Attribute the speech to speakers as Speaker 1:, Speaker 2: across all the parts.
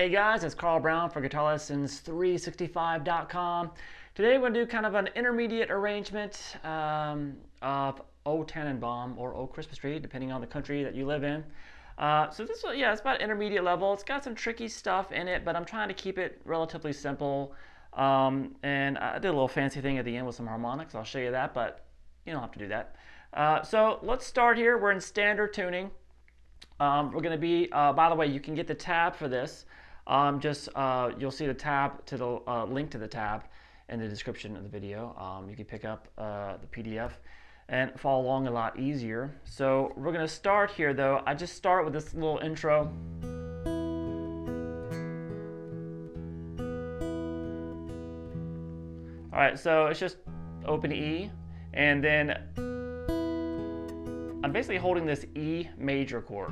Speaker 1: Hey guys, it's Carl Brown for GuitarLessons365.com. Today we're going to do kind of an intermediate arrangement of O Tannenbaum or O Christmas Tree, depending on the country that you live in. So this, yeah, it's about intermediate level. It's got some tricky stuff in it, but I'm trying to keep it relatively simple. And I did a little fancy thing at the end with some harmonics. I'll show you that, but you don't have to do that. So let's start here. We're in standard tuning. We're going to be, by the way, you can get the tab for this. You'll see the tab to the link to the tab in the description of the video. You can pick up the PDF and follow along a lot easier. So we're going to start here though. I just start with this little intro. All right, so it's just open E, and then I'm basically holding this E major chord.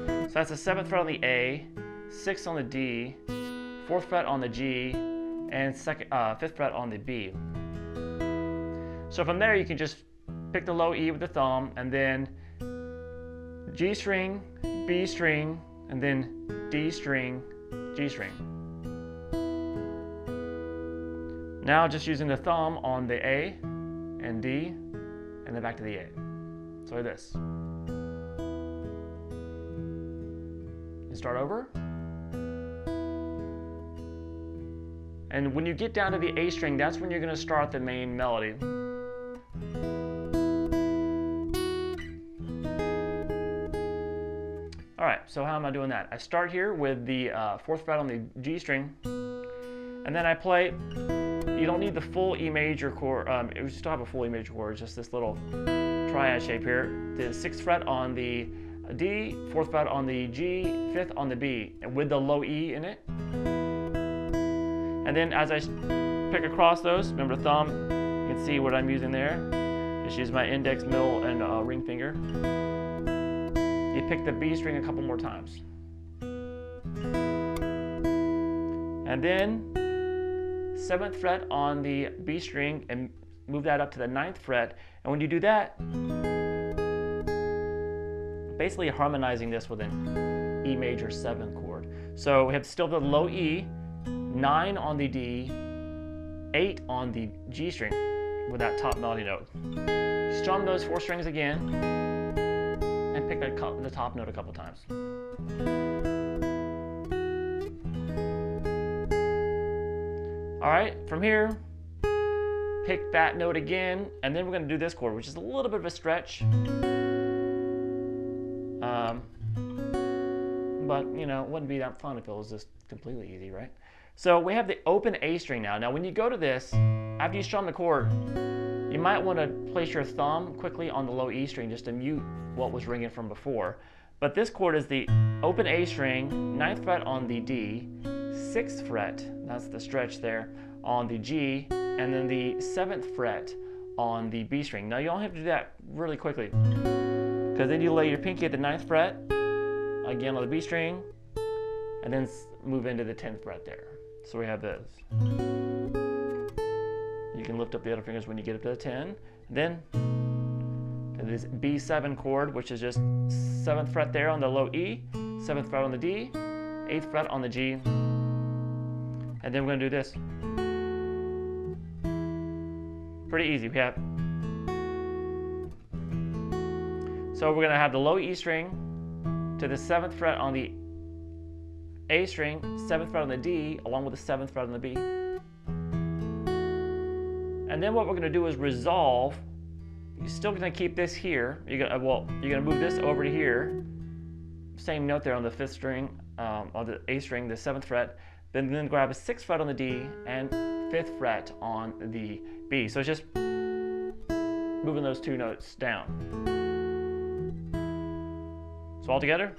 Speaker 1: So that's the 7th fret on the A, 6th on the D, 4th fret on the G, and 5th fret on the B. So from there you can just pick the low E with the thumb, and then G string, B string, and then D string, G string. Now just using the thumb on the A and D, and then back to the A. So like this. You start over. And when you get down to the A string, that's when you're going to start the main melody. Alright, so how am I doing that? I start here with the 4th fret on the G string, and then I play. You don't need the full E major chord. You still have a full E major chord, just this little triad shape here. The 6th fret on the D, 4th fret on the G, 5th on the B, and with the low E in it. And then as I pick across those, remember the thumb, you can see what I'm using there. Just use my index, middle, and ring finger. You pick the B string a couple more times. And then 7th fret on the B string and move that up to the 9th fret. And when you do that, basically harmonizing this with an E major 7 chord. So we have still the low E, 9 on the D, 8 on the G string with that top melody note. Strum those 4 strings again and pick the top note a couple times. All right, from here, pick that note again, and then we're going to do this chord, which is a little but you know, it wouldn't be that fun if it was just completely easy, right? So we have the open A string now. Now when you go to this, after you strum the chord, you might want to place your thumb quickly on the low E string just to mute what was ringing from before. But this chord is the open A string, 9th fret on the D, 6th fret, that's the stretch there, on the G, and then the 7th fret on the B string. Now you don't have to do that really quickly, because then you lay your pinky at the 9th fret, again on the B string, and then move into the 10th fret there. So we have this. You can lift up the other fingers when you get up to the 10. Then to this B7 chord, which is just 7th fret there on the low E, 7th fret on the D, 8th fret on the G, and then we're going to do this. Pretty easy. We have, so we're going to have the low E string to the 7th fret on the A string, 7th fret on the D, along with the 7th fret on the B. And then what we're going to do is resolve. You're still going to keep this here. You're going to move this over to here. Same note there on the 5th string, on the A string, the 7th fret. Then grab a 6th fret on the D and 5th fret on the B. So it's just moving those two notes down. So all together.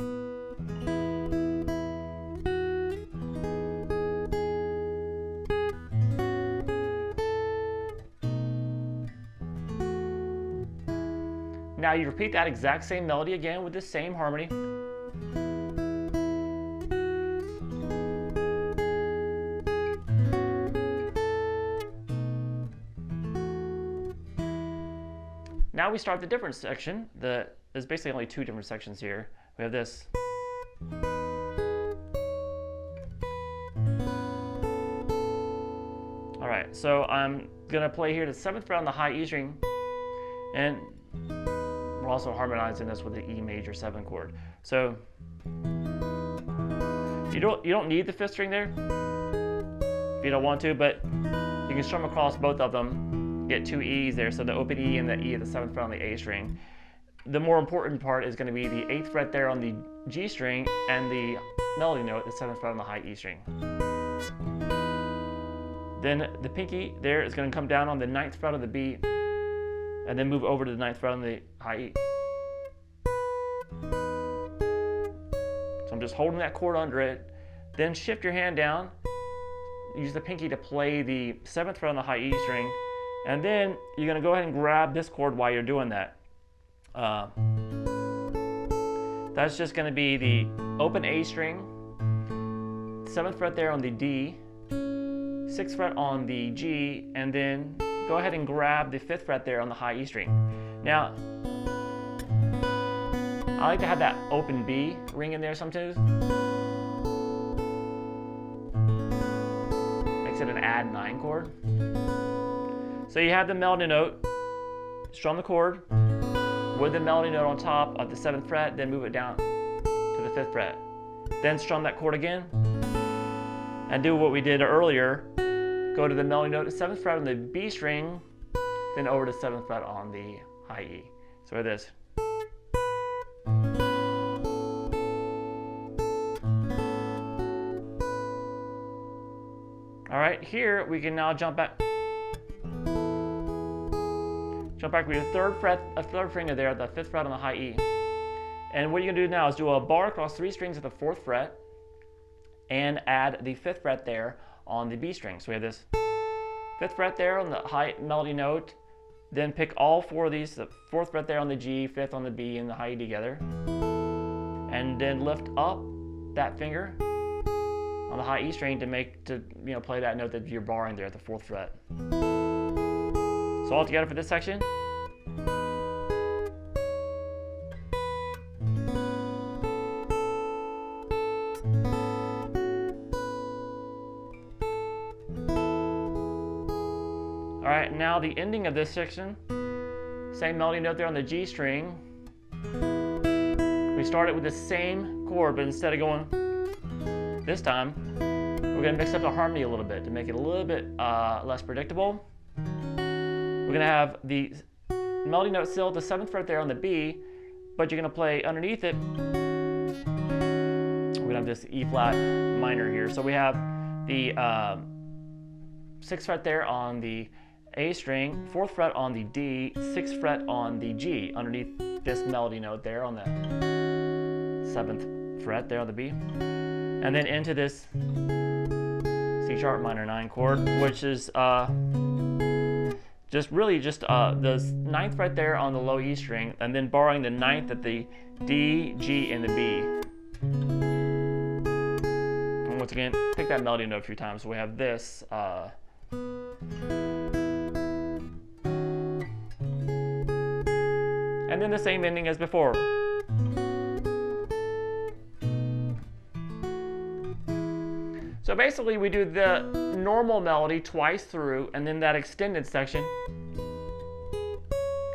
Speaker 1: Now you repeat that exact same melody again with the same harmony. Now we start the different section. There's basically only two different sections here. We have this. All right, so I'm gonna play here the 7th fret on the high E string, and we're also harmonizing this with the E major 7 chord. So you don't need the 5th string there if you don't want to, but you can strum across both of them, get two E's there, so the open E and the E at the 7th fret on the A string. The more important part is going to be the 8th fret there on the G string and the melody note, the 7th fret on the high E string. Then the pinky there is going to come down on the 9th fret of the B, and then move over to the 9th fret on the high E. So I'm just holding that chord under it. Then shift your hand down, use the pinky to play the 7th fret on the high E string, and then you're going to go ahead and grab this chord while you're doing that. That's just going to be the open A string, 7th fret there on the D, 6th fret on the G, and then go ahead and grab the 5th fret there on the high E string. Now, I like to have that open B ring in there sometimes. Makes it an add 9 chord. So you have the melody note, strum the chord with the melody note on top of the 7th fret, then move it down to the 5th fret. Then strum that chord again and do what we did earlier. Go to the melody note, 7th fret on the B string, then over to 7th fret on the high E. So it is. All right, here we can now jump back. Jump back with your 3rd fret, a 3rd finger there, the 5th fret on the high E. And what you're gonna do now is do a bar across 3 strings at the 4th fret and add the 5th fret there on the B string. So we have this 5th fret there on the high melody note, then pick all 4 of these, the 4th fret there on the G, 5th on the B, and the high E together, and then lift up that finger on the high E string to play that note that you're barring there at the 4th fret. So all together for this section. All right, now the ending of this section, same melody note there on the G string. We started with the same chord, but instead of going this time, we're going to mix up the harmony a little bit to make it a little bit less predictable. We're going to have the melody note still at the 7th fret there on the B, but you're going to play underneath it. We're going we have this E flat minor here. So we have the 6th fret there on the A string, 4th fret on the D, 6th fret on the G underneath this melody note there on the 7th fret there on the B, and then into this C sharp minor 9 chord, which is just the 9th fret there on the low E string, and then borrowing the 9th at the D, G, and the B. And once again, pick that melody note a few times. So we have this. And then the same ending as before. So basically we do the normal melody twice through, and then that extended section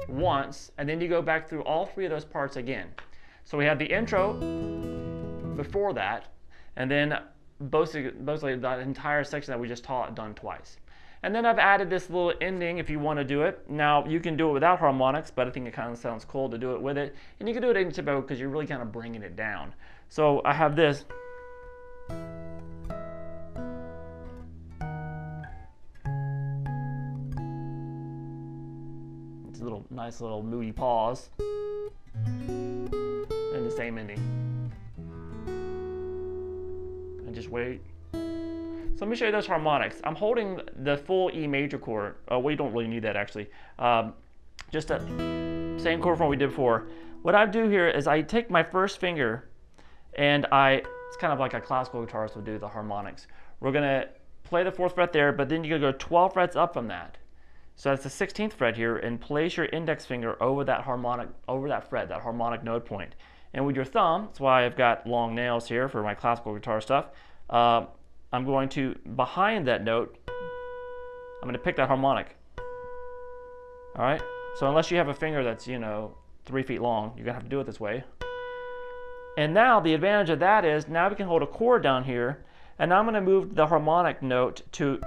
Speaker 1: once, and then you go back through all 3 of those parts again. So we have the intro before that, and then mostly that entire section that we just taught done twice. And then I've added this little ending if you want to do it. Now you can do it without harmonics, but I think it kind of sounds cool to do it with it. And you can do it in tempo because you're really kind of bringing it down. So I have this. It's a nice little moody pause. And the same ending. And just wait. So let me show you those harmonics. I'm holding the full E major chord. Oh, we don't really need that actually. Just a same chord form we did before. What I do here is I take my first finger and it's kind of like a classical guitarist would do the harmonics. We're gonna play the 4th fret there, but then you're gonna go 12 frets up from that. So that's the 16th fret here, and place your index finger over that harmonic, over that fret, that harmonic node point. And with your thumb, that's why I've got long nails here for my classical guitar stuff. I'm going to, behind that note, I'm going to pick that harmonic. All right? So unless you have a finger that's, 3 feet long, you're going to have to do it this way. And now the advantage of that is now we can hold a chord down here, and now I'm going to move the harmonic note to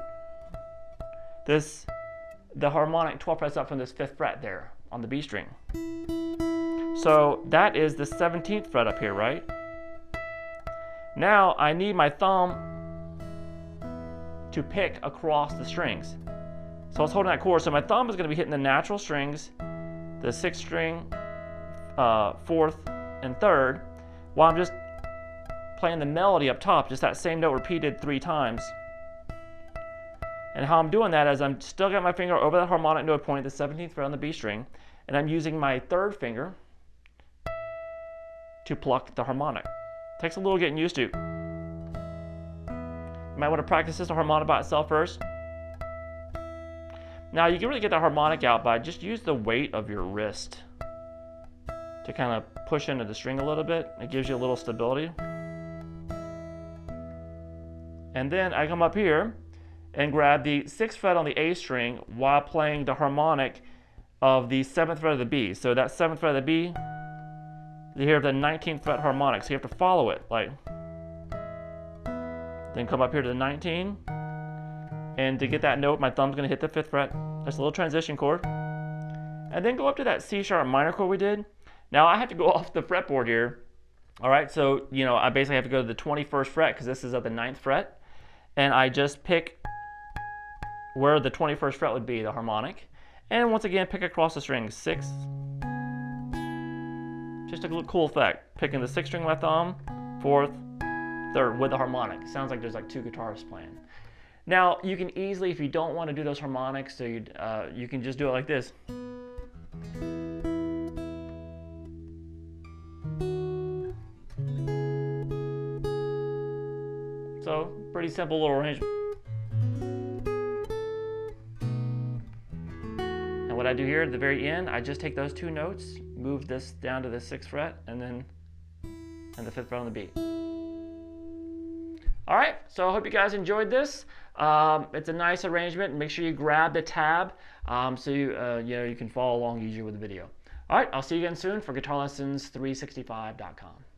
Speaker 1: the harmonic 12 frets up from this 5th fret there on the B string. So that is the 17th fret up here, right? Now I need my thumb to pick across the strings. So I was holding that chord, so my thumb is going to be hitting the natural strings, the 6th string, 4th, and 3rd, while I'm just playing the melody up top, just that same note repeated 3 times. And how I'm doing that is I'm still got my finger over that harmonic note point, the 17th fret on the B string, and I'm using my 3rd finger to pluck the harmonic. Takes a little getting used to. You might want to practice this harmonic by itself first. Now you can really get that harmonic out by just use the weight of your wrist to kind of push into the string a little bit. It gives you a little stability. And then I come up here and grab the 6th fret on the A string while playing the harmonic of the 7th fret of the B. So that 7th fret of the B, you hear the 19th fret harmonic, so you have to follow it. Then come up here to the 19, and to get that note, my thumb's going to hit the 5th fret. That's a little transition chord. And then go up to that C sharp minor chord we did. Now I have to go off the fretboard here. All right, so I basically have to go to the 21st fret because this is at the 9th fret, and I just pick where the 21st fret would be, the harmonic, and once again pick across the string 6. Just a little cool effect. Picking the 6th string with my thumb, 4th, 3rd with the harmonic. Sounds like there's like 2 guitarists playing. Now you can easily, if you don't want to do those harmonics, so you can just do it like this. So pretty simple little arrangement. And what I do here at the very end, I just take those 2 notes, move this down to the 6th fret, and the 5th fret on the B. All right, so I hope you guys enjoyed this. It's a nice arrangement. Make sure you grab the tab so you can follow along easier with the video. All right, I'll see you again soon for GuitarLessons365.com.